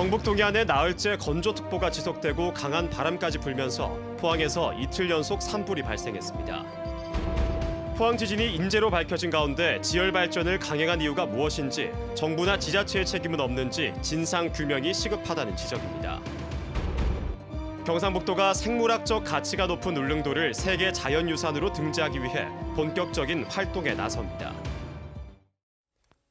경북 동해안에 나흘째 건조특보가 지속되고 강한 바람까지 불면서 포항에서 이틀 연속 산불이 발생했습니다. 포항 지진이 인재로 밝혀진 가운데 지열 발전을 강행한 이유가 무엇인지 정부나 지자체의 책임은 없는지 진상 규명이 시급하다는 지적입니다. 경상북도가 생물학적 가치가 높은 울릉도를 세계 자연유산으로 등재하기 위해 본격적인 활동에 나섭니다.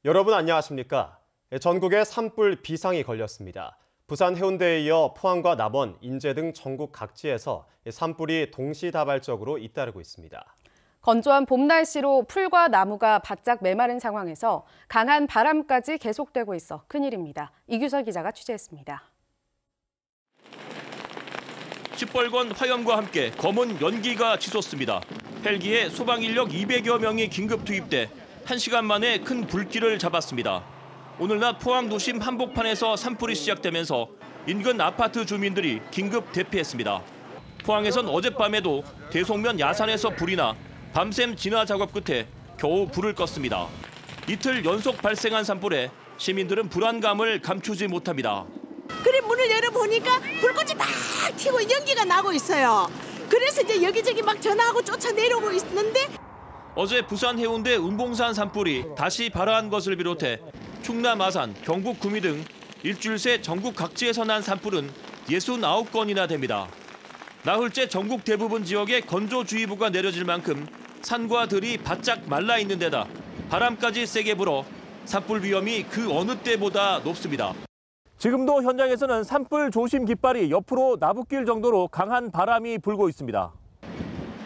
여러분 안녕하십니까? 전국에 산불 비상이 걸렸습니다. 부산 해운대에 이어 포항과 남원, 인제 등 전국 각지에서 산불이 동시다발적으로 잇따르고 있습니다. 건조한 봄 날씨로 풀과 나무가 바짝 메마른 상황에서 강한 바람까지 계속되고 있어 큰일입니다. 이규설 기자가 취재했습니다. 시뻘건 화염과 함께 검은 연기가 치솟습니다. 헬기에 소방 인력 200여 명이 긴급 투입돼 1시간 만에 큰 불길을 잡았습니다. 오늘 낮 포항 도심 한복판에서 산불이 시작되면서 인근 아파트 주민들이 긴급 대피했습니다. 포항에선 어젯밤에도 대송면 야산에서 불이 나 밤샘 진화 작업 끝에 겨우 불을 껐습니다. 이틀 연속 발생한 산불에 시민들은 불안감을 감추지 못합니다. 그래 문을 열어보니까 불꽃이 막 튀고 연기가 나고 있어요. 그래서 이제 여기저기 막 전화하고 쫓아내려오고 있는데 어제 부산 해운대 은봉산 산불이 다시 발화한 것을 비롯해 충남 아산, 경북 구미 등 일주일 새 전국 각지에서 난 산불은 69건이나 됩니다. 나흘째 전국 대부분 지역에 건조주의보가 내려질 만큼 산과 들이 바짝 말라 있는 데다 바람까지 세게 불어 산불 위험이 그 어느 때보다 높습니다. 지금도 현장에서는 산불 조심 깃발이 옆으로 나부길 정도로 강한 바람이 불고 있습니다.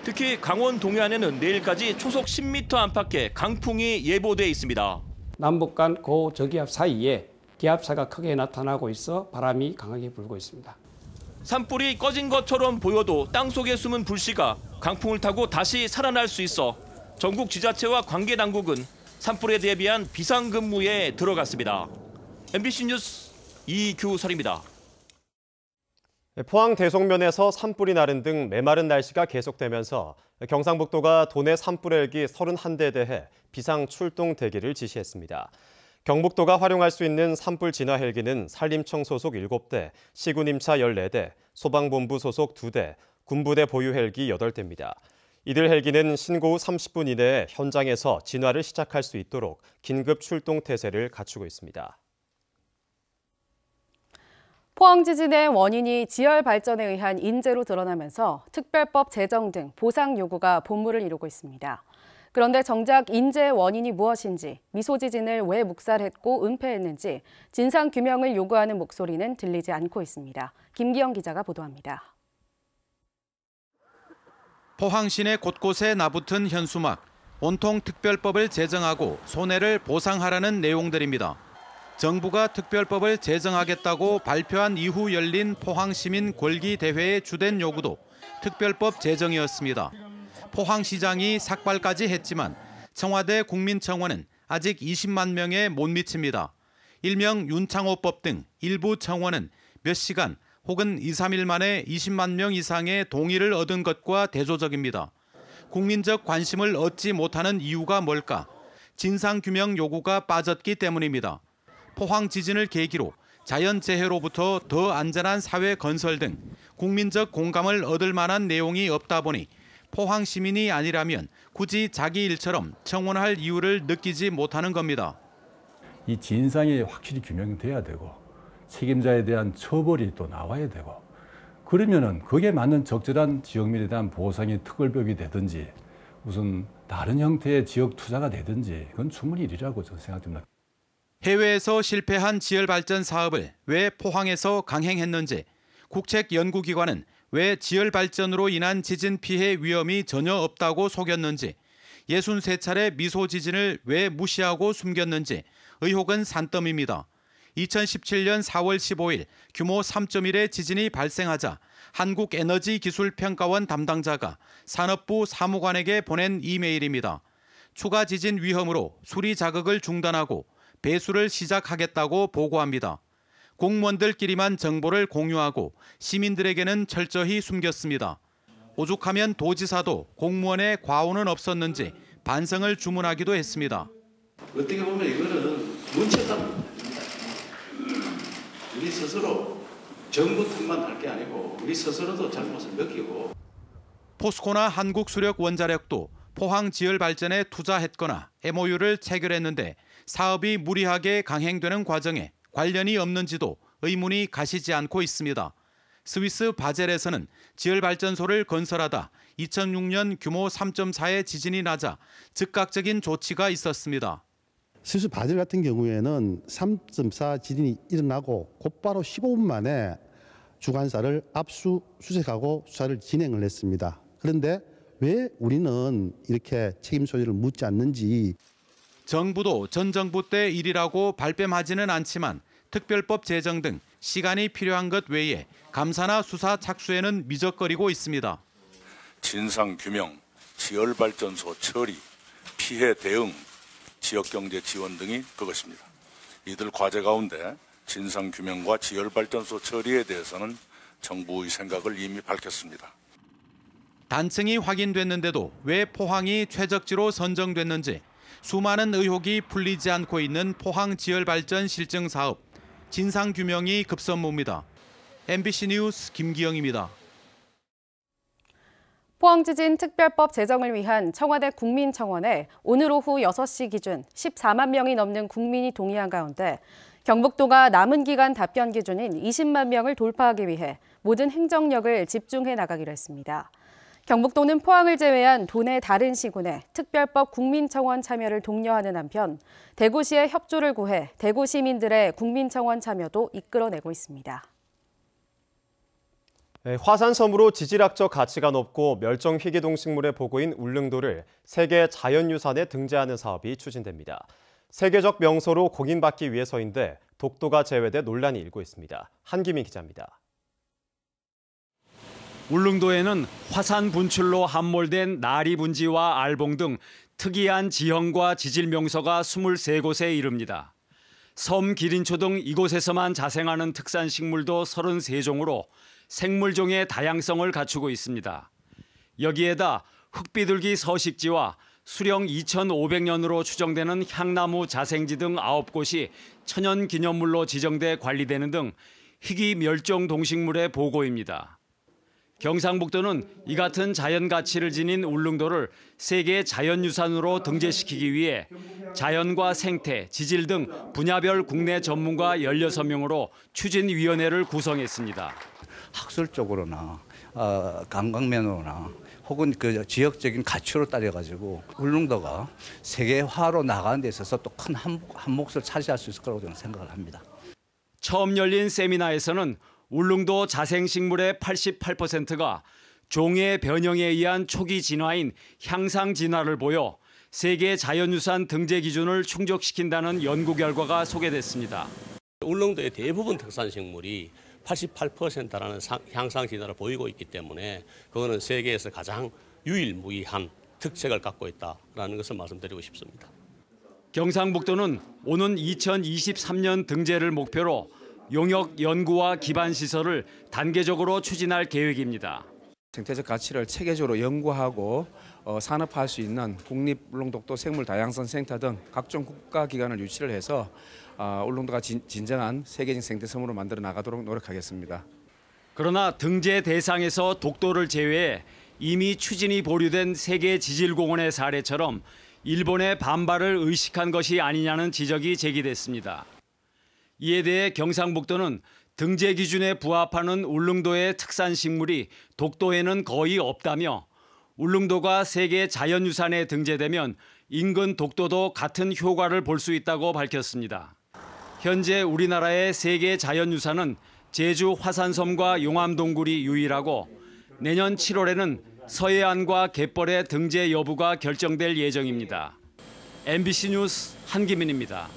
특히 강원 동해안에는 내일까지 초속 10m 안팎의 강풍이 예보돼 있습니다. 남북 간 고저기압 사이에 기압차가 크게 나타나고 있어 바람이 강하게 불고 있습니다. 산불이 꺼진 것처럼 보여도 땅속에 숨은 불씨가 강풍을 타고 다시 살아날 수 있어 전국 지자체와 관계 당국은 산불에 대비한 비상근무에 들어갔습니다. MBC 뉴스 이규설입니다. 포항 대송면에서 산불이 나른 등 메마른 날씨가 계속되면서 경상북도가 도내 산불 헬기 31대에 대해 비상 출동 대기를 지시했습니다. 경북도가 활용할 수 있는 산불 진화 헬기는 산림청 소속 7대, 시군임차 14대, 소방본부 소속 2대, 군부대 보유 헬기 8대입니다. 이들 헬기는 신고 후 30분 이내에 현장에서 진화를 시작할 수 있도록 긴급 출동 태세를 갖추고 있습니다. 포항 지진의 원인이 지열 발전에 의한 인재로 드러나면서 특별법 제정 등 보상 요구가 본물을 이루고 있습니다. 그런데 정작 인재의 원인이 무엇인지, 미소지진을 왜 묵살했고 은폐했는지 진상 규명을 요구하는 목소리는 들리지 않고 있습니다. 김기영 기자가 보도합니다. 포항 시내 곳곳에 나붙은 현수막, 온통 특별법을 제정하고 손해를 보상하라는 내용들입니다. 정부가 특별법을 제정하겠다고 발표한 이후 열린 포항시민 권리대회의 주된 요구도 특별법 제정이었습니다. 포항시장이 삭발까지 했지만 청와대 국민청원은 아직 20만 명에 못 미칩니다. 일명 윤창호법 등 일부 청원은 몇 시간 혹은 2, 3일 만에 20만 명 이상의 동의를 얻은 것과 대조적입니다. 국민적 관심을 얻지 못하는 이유가 뭘까? 진상규명 요구가 빠졌기 때문입니다. 포항 지진을 계기로 자연재해로부터 더 안전한 사회 건설 등 국민적 공감을 얻을 만한 내용이 없다 보니 포항 시민이 아니라면 굳이 자기 일처럼 청원할 이유를 느끼지 못하는 겁니다. 이 진상이 확실히 규명돼야 되고 책임자에 대한 처벌이 또 나와야 되고 그러면은 거기에 맞는 적절한 지역민에 대한 보상이 특별법이 되든지 무슨 다른 형태의 지역 투자가 되든지 그건 충분히 일이라고 저는 생각됩니다. 해외에서 실패한 지열발전 사업을 왜 포항에서 강행했는지, 국책연구기관은 왜 지열발전으로 인한 지진 피해 위험이 전혀 없다고 속였는지, 63차례 미소지진을 왜 무시하고 숨겼는지 의혹은 산더미입니다. 2017년 4월 15일 규모 3.1의 지진이 발생하자 한국에너지기술평가원 담당자가 산업부 사무관에게 보낸 이메일입니다. 추가 지진 위험으로 수리 자극을 중단하고 배수를 시작하겠다고 보고합니다. 공무원들끼리만 정보를 공유하고 시민들에게는 철저히 숨겼습니다. 오죽하면 도지사도 공무원의 과오는 없었는지 반성을 주문하기도 했습니다. 어떻게 보면 이거는 문책상 우리 스스로 정부 탓만 할 게 아니고 우리 스스로도 잘못을 느끼고. 포스코나 한국수력원자력도 포항 지열 발전에 투자했거나 MOU를 체결했는데 사업이 무리하게 강행되는 과정에 관련이 없는지도 의문이 가시지 않고 있습니다. 스위스 바젤에서는 지열발전소를 건설하다 2006년 규모 3.4의 지진이 나자 즉각적인 조치가 있었습니다. 스위스 바젤 같은 경우에는 3.4 지진이 일어나고 곧바로 15분 만에 주관사를 압수수색하고 수사를 진행을 했습니다. 그런데 왜 우리는 이렇게 책임 소재를 묻지 않는지. 정부도 전 정부 때 일이라고 발뺌하지는 않지만 특별법 제정 등 시간이 필요한 것 외에 감사나 수사 착수에는 미적거리고 있습니다. 진상규명, 지열발전소 처리, 피해 대응, 지역경제 지원 등이 그것입니다. 이들 과제 가운데 진상규명과 지열발전소 처리에 대해서는 정부의 생각을 이미 밝혔습니다. 단층이 확인됐는데도 왜 포항이 최적지로 선정됐는지 수많은 의혹이 풀리지 않고 있는 포항 지열발전 실증 사업. 진상규명이 급선무입니다. MBC 뉴스 김기영입니다. 포항지진 특별법 제정을 위한 청와대 국민청원에 오늘 오후 6시 기준 14만 명이 넘는 국민이 동의한 가운데 경북도가 남은 기간 답변 기준인 20만 명을 돌파하기 위해 모든 행정력을 집중해 나가기로 했습니다. 경북도는 포항을 제외한 도내 다른 시군에 특별법 국민청원 참여를 독려하는 한편 대구시의 협조를 구해 대구 시민들의 국민청원 참여도 이끌어내고 있습니다. 화산섬으로 지질학적 가치가 높고 멸종 위기 동식물의 보고인 울릉도를 세계 자연유산에 등재하는 사업이 추진됩니다. 세계적 명소로 공인받기 위해서인데 독도가 제외돼 논란이 일고 있습니다. 한기민 기자입니다. 울릉도에는 화산 분출로 함몰된 나리 분지와 알봉 등 특이한 지형과 지질 명소가 23곳에 이릅니다. 섬 기린초 등 이곳에서만 자생하는 특산 식물도 33종으로 생물종의 다양성을 갖추고 있습니다. 여기에다 흙비둘기 서식지와 수령 2500년으로 추정되는 향나무 자생지 등 9곳이 천연기념물로 지정돼 관리되는 등 희귀 멸종 동식물의 보고입니다. 경상북도는 이 같은 자연 가치를 지닌 울릉도를 세계 자연유산으로 등재시키기 위해 자연과 생태, 지질 등 분야별 국내 전문가 16명으로 추진위원회를 구성했습니다. 학술적으로나 관광면으로나 혹은 그 지역적인 가치로 따져가지고 울릉도가 세계화로 나가는 데 있어서 또 큰 한 몫을 차지할 수 있을 거라고 저는 생각을 합니다. 처음 열린 세미나에서는 울릉도 자생식물의 88%가 종의 변형에 의한 초기 진화인 향상 진화를 보여 세계 자연유산 등재 기준을 충족시킨다는 연구 결과가 소개됐습니다. 울릉도의 대부분 특산식물이 88%라는 향상 진화를 보이고 있기 때문에 그거는 세계에서 가장 유일무이한 특색을 갖고 있다는 것을 말씀드리고 싶습니다. 경상북도는 오는 2023년 등재를 목표로 용역 연구와 기반 시설을 단계적으로 추진할 계획입니다. 생태적 가치를 체계적으로 연구하고 산업화할 수 있는 국립울릉독도 생물다양성센터 등 각종 국가기관을 유치를 해서 울릉도가 진정한 세계적 생태섬으로 만들어 나가도록 노력하겠습니다. 그러나 등재 대상에서 독도를 제외해 이미 추진이 보류된 세계 지질공원의 사례처럼 일본의 반발을 의식한 것이 아니냐는 지적이 제기됐습니다. 이에 대해 경상북도는 등재 기준에 부합하는 울릉도의 특산식물이 독도에는 거의 없다며 울릉도가 세계 자연유산에 등재되면 인근 독도도 같은 효과를 볼 수 있다고 밝혔습니다. 현재 우리나라의 세계 자연유산은 제주 화산섬과 용암동굴이 유일하고 내년 7월에는 서해안과 갯벌의 등재 여부가 결정될 예정입니다. MBC 뉴스 한기민입니다.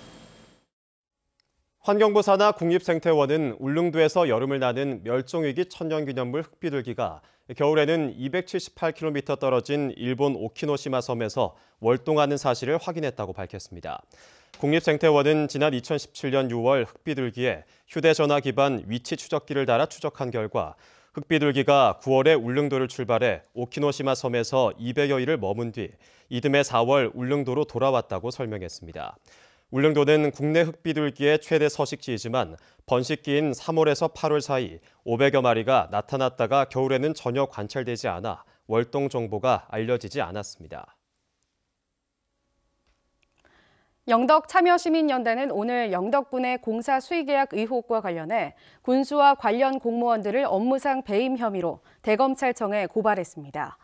환경부 산하 국립생태원은 울릉도에서 여름을 나는 멸종위기 천년기념물 흙비둘기가 겨울에는 278km 떨어진 일본 오키노시마 섬에서 월동하는 사실을 확인했다고 밝혔습니다. 국립생태원은 지난 2017년 6월 흙비둘기에 휴대전화 기반 위치 추적기를 달아 추적한 결과 흙비둘기가 9월에 울릉도를 출발해 오키노시마 섬에서 200여일을 머문 뒤 이듬해 4월 울릉도로 돌아왔다고 설명했습니다. 울릉도는 국내 흙비둘기의 최대 서식지이지만 번식기인 3월에서 8월 사이 500여 마리가 나타났다가 겨울에는 전혀 관찰되지 않아 월동 정보가 알려지지 않았습니다. 영덕참여시민연대는 오늘 영덕군의 공사 수의계약 의혹과 관련해 군수와 관련 공무원들을 업무상 배임 혐의로 대검찰청에 고발했습니다.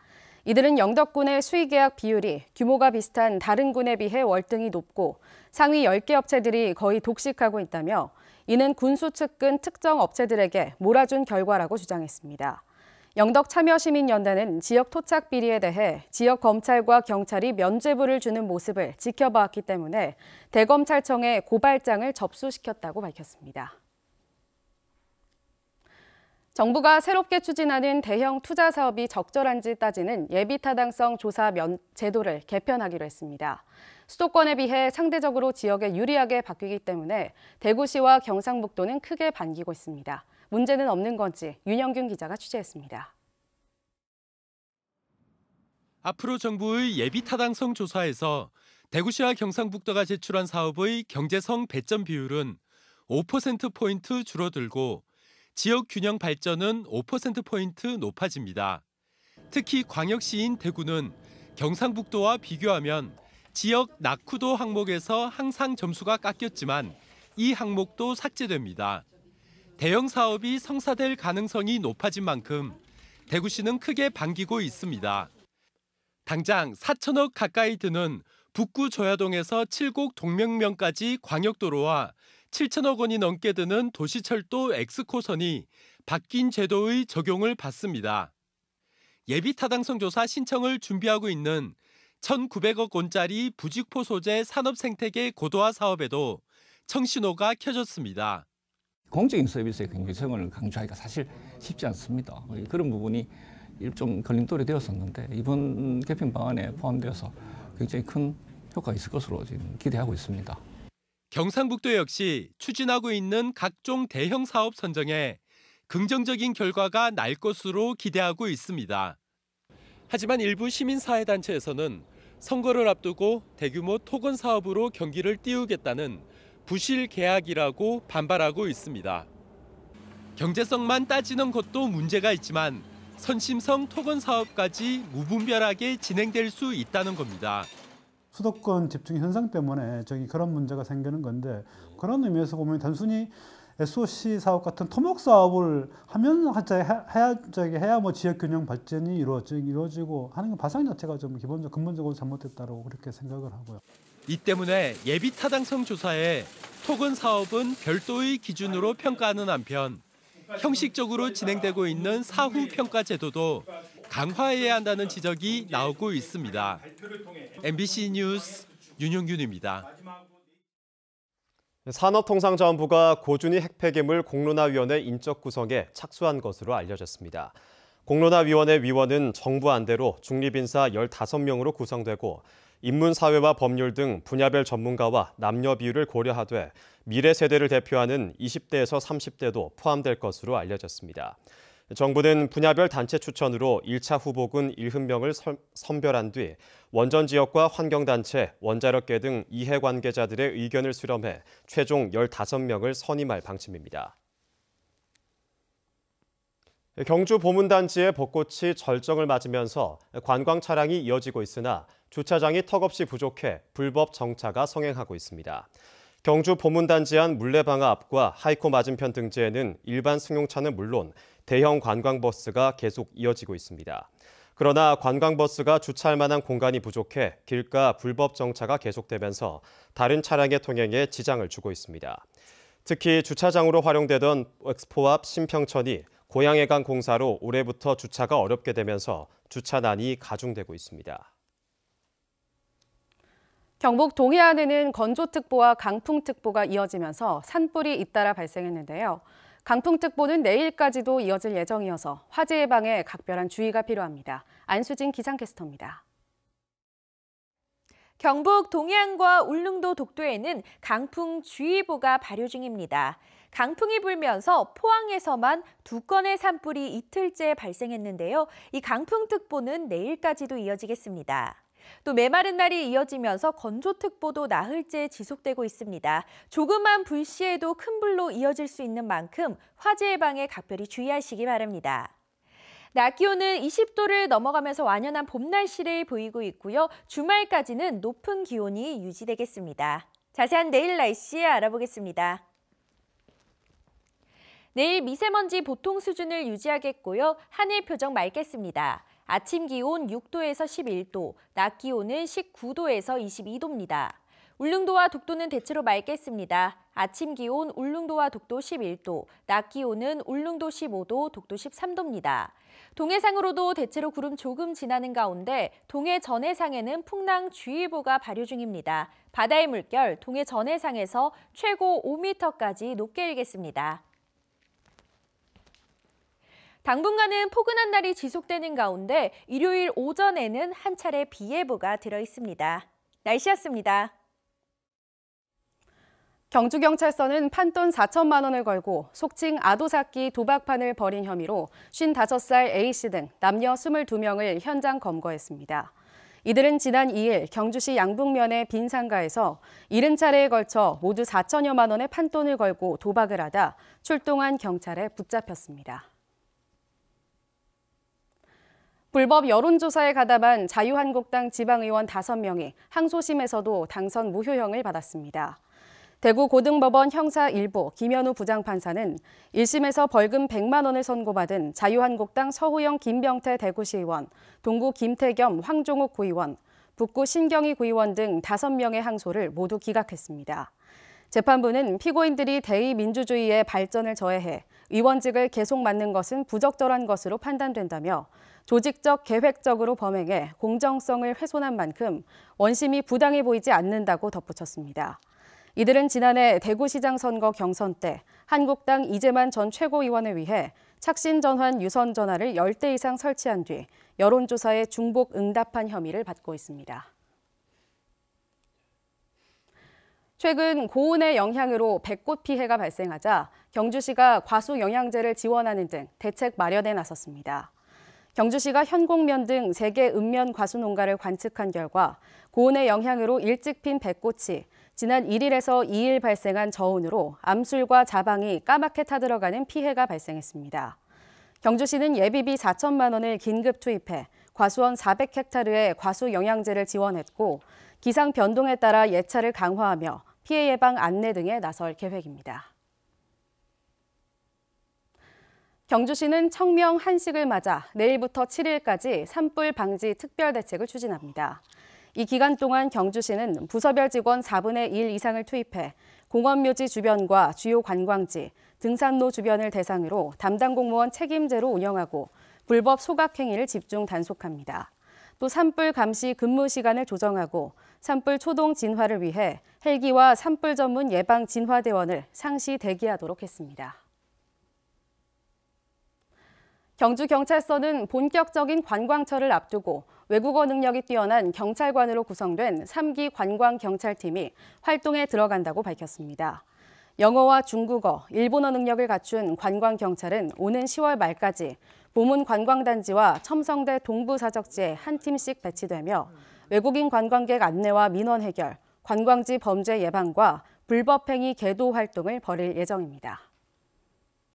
이들은 영덕군의 수의계약 비율이 규모가 비슷한 다른 군에 비해 월등히 높고 상위 10개 업체들이 거의 독식하고 있다며 이는 군수 측근 특정 업체들에게 몰아준 결과라고 주장했습니다. 영덕참여시민연대는 지역 토착 비리에 대해 지역 검찰과 경찰이 면죄부를 주는 모습을 지켜봤기 때문에 대검찰청에 고발장을 접수시켰다고 밝혔습니다. 정부가 새롭게 추진하는 대형 투자 사업이 적절한지 따지는 예비타당성 조사 제도를 개편하기로 했습니다. 수도권에 비해 상대적으로 지역에 유리하게 바뀌기 때문에 대구시와 경상북도는 크게 반기고 있습니다. 문제는 없는 건지 윤영균 기자가 취재했습니다. 앞으로 정부의 예비타당성 조사에서 대구시와 경상북도가 제출한 사업의 경제성 배점 비율은 5%포인트 줄어들고 지역 균형 발전은 5%포인트 높아집니다. 특히 광역시인 대구는 경상북도와 비교하면 지역 낙후도 항목에서 항상 점수가 깎였지만 이 항목도 삭제됩니다. 대형 사업이 성사될 가능성이 높아진 만큼 대구시는 크게 반기고 있습니다. 당장 4천억 가까이 드는 북구 조야동에서 칠곡 동명면까지 광역도로와 7천억 원이 넘게 드는 도시철도 X코선이 바뀐 제도의 적용을 받습니다. 예비타당성 조사 신청을 준비하고 있는 1,900억 원짜리 부직포 소재 산업생태계 고도화 사업에도 청신호가 켜졌습니다. 공적인 서비스의 경제성을 강조하기가 사실 쉽지 않습니다. 그런 부분이 일종 걸림돌이 되었었는데 이번 개편 방안에 포함되어서 굉장히 큰 효과가 있을 것으로 지금 기대하고 있습니다. 경상북도 역시 추진하고 있는 각종 대형 사업 선정에 긍정적인 결과가 날 것으로 기대하고 있습니다. 하지만 일부 시민사회단체에서는 선거를 앞두고 대규모 토건 사업으로 경기를 띄우겠다는 부실 계약이라고 반발하고 있습니다. 경제성만 따지는 것도 문제가 있지만 선심성 토건 사업까지 무분별하게 진행될 수 있다는 겁니다. 수도권 집중 현상 때문에 그런 문제가 생기는 건데 그런 의미에서 보면 단순히 SOC 사업 같은 토목 사업을 해야 뭐 지역 균형 발전이 이루어지고 하는 건 발상 자체가 좀 근본적으로 잘못됐다고 그렇게 생각을 하고요. 이 때문에 예비타당성 조사에 토건 사업은 별도의 기준으로 평가하는 한편 형식적으로 진행되고 있는 사후 평가 제도도 강화해야 한다는 지적이 나오고 있습니다. MBC 뉴스 윤용균입니다. 산업통상자원부가 고준위 핵폐기물 공론화위원회 인적 구성에 착수한 것으로 알려졌습니다. 공론화위원회 위원은 정부 안대로 중립인사 15명으로 구성되고 인문사회와 법률 등 분야별 전문가와 남녀 비율을 고려하되 미래 세대를 대표하는 20대에서 30대도 포함될 것으로 알려졌습니다. 정부는 분야별 단체 추천으로 1차 후보군 70명을 선별한 뒤 원전 지역과 환경단체, 원자력계 등 이해관계자들의 의견을 수렴해 최종 15명을 선임할 방침입니다. 경주 보문단지의 벚꽃이 절정을 맞으면서 관광 차량이 이어지고 있으나 주차장이 턱없이 부족해 불법 정차가 성행하고 있습니다. 경주 보문단지 안 물레방아 앞과 하이코 맞은편 등지에는 일반 승용차는 물론 대형 관광버스가 계속 이어지고 있습니다. 그러나 관광버스가 주차할 만한 공간이 부족해 길가 불법 정차가 계속되면서 다른 차량의 통행에 지장을 주고 있습니다. 특히 주차장으로 활용되던 엑스포 앞 신평천이 고양해강 공사로 올해부터 주차가 어렵게 되면서 주차난이 가중되고 있습니다. 경북 동해안에는 건조특보와 강풍특보가 이어지면서 산불이 잇따라 발생했는데요. 강풍특보는 내일까지도 이어질 예정이어서 화재 예방에 각별한 주의가 필요합니다. 안수진 기상캐스터입니다. 경북 동해안과 울릉도 독도에는 강풍주의보가 발효 중입니다. 강풍이 불면서 포항에서만 2건의 산불이 이틀째 발생했는데요. 이 강풍특보는 내일까지도 이어지겠습니다. 또 메마른 날이 이어지면서 건조특보도 나흘째 지속되고 있습니다. 조그만 불씨에도 큰 불로 이어질 수 있는 만큼 화재 예방에 각별히 주의하시기 바랍니다. 낮 기온은 20도를 넘어가면서 완연한 봄 날씨를 보이고 있고요. 주말까지는 높은 기온이 유지되겠습니다. 자세한 내일 날씨 알아보겠습니다. 내일 미세먼지 보통 수준을 유지하겠고요. 하늘 표정 맑겠습니다. 아침 기온 6도에서 11도, 낮 기온은 19도에서 22도입니다. 울릉도와 독도는 대체로 맑겠습니다. 아침 기온 울릉도와 독도 11도, 낮 기온은 울릉도 15도, 독도 13도입니다. 동해상으로도 대체로 구름 조금 지나는 가운데 동해 전해상에는 풍랑주의보가 발효 중입니다. 바다의 물결 동해 전해상에서 최고 5m까지 높게 일겠습니다. 당분간은 포근한 날이 지속되는 가운데 일요일 오전에는 한 차례 비 예보가 들어 있습니다. 날씨였습니다. 경주경찰서는 판돈 4천만 원을 걸고 속칭 아도삭기 도박판을 벌인 혐의로 55살 A씨 등 남녀 22명을 현장 검거했습니다. 이들은 지난 2일 경주시 양북면의 빈 상가에서 70차례에 걸쳐 모두 4천여만 원의 판돈을 걸고 도박을 하다 출동한 경찰에 붙잡혔습니다. 불법 여론조사에 가담한 자유한국당 지방의원 5명이 항소심에서도 당선 무효형을 받았습니다. 대구 고등법원 형사 1부 김현우 부장판사는 1심에서 벌금 100만 원을 선고받은 자유한국당 서호영 김병태 대구시의원, 동구 김태겸 황종욱 구의원, 북구 신경희 구의원 등 5명의 항소를 모두 기각했습니다. 재판부는 피고인들이 대의민주주의의 발전을 저해해 의원직을 계속 맡는 것은 부적절한 것으로 판단된다며 조직적, 계획적으로 범행해 공정성을 훼손한 만큼 원심이 부당해 보이지 않는다고 덧붙였습니다. 이들은 지난해 대구시장 선거 경선 때 한국당 이재만 전 최고위원을 위해 착신 전환 유선 전화를 10대 이상 설치한 뒤 여론조사에 중복 응답한 혐의를 받고 있습니다. 최근 고온의 영향으로 백꽃 피해가 발생하자 경주시가 과수 영양제를 지원하는 등 대책 마련에 나섰습니다. 경주시가 현곡면 등 3개 읍면 과수 농가를 관측한 결과 고온의 영향으로 일찍 핀 백꽃이 지난 1일에서 2일 발생한 저온으로 암술과 자방이 까맣게 타들어가는 피해가 발생했습니다. 경주시는 예비비 4천만 원을 긴급 투입해 과수원 400헥타르에 과수 영양제를 지원했고 기상 변동에 따라 예차를 강화하며 피해 예방 안내 등에 나설 계획입니다. 경주시는 청명 한식을 맞아 내일부터 7일까지 산불 방지 특별대책을 추진합니다. 이 기간 동안 경주시는 부서별 직원 4분의 1 이상을 투입해 공원묘지 주변과 주요 관광지, 등산로 주변을 대상으로 담당 공무원 책임제로 운영하고 불법 소각 행위를 집중 단속합니다. 또 산불 감시 근무 시간을 조정하고 산불 초동 진화를 위해 헬기와 산불 전문 예방 진화대원을 상시 대기하도록 했습니다. 경주경찰서는 본격적인 관광철을 앞두고 외국어 능력이 뛰어난 경찰관으로 구성된 3기 관광경찰팀이 활동에 들어간다고 밝혔습니다. 영어와 중국어, 일본어 능력을 갖춘 관광경찰은 오는 10월 말까지 보문 관광단지와 첨성대 동부사적지에 한 팀씩 배치되며 외국인 관광객 안내와 민원 해결, 관광지 범죄 예방과 불법행위 계도 활동을 벌일 예정입니다.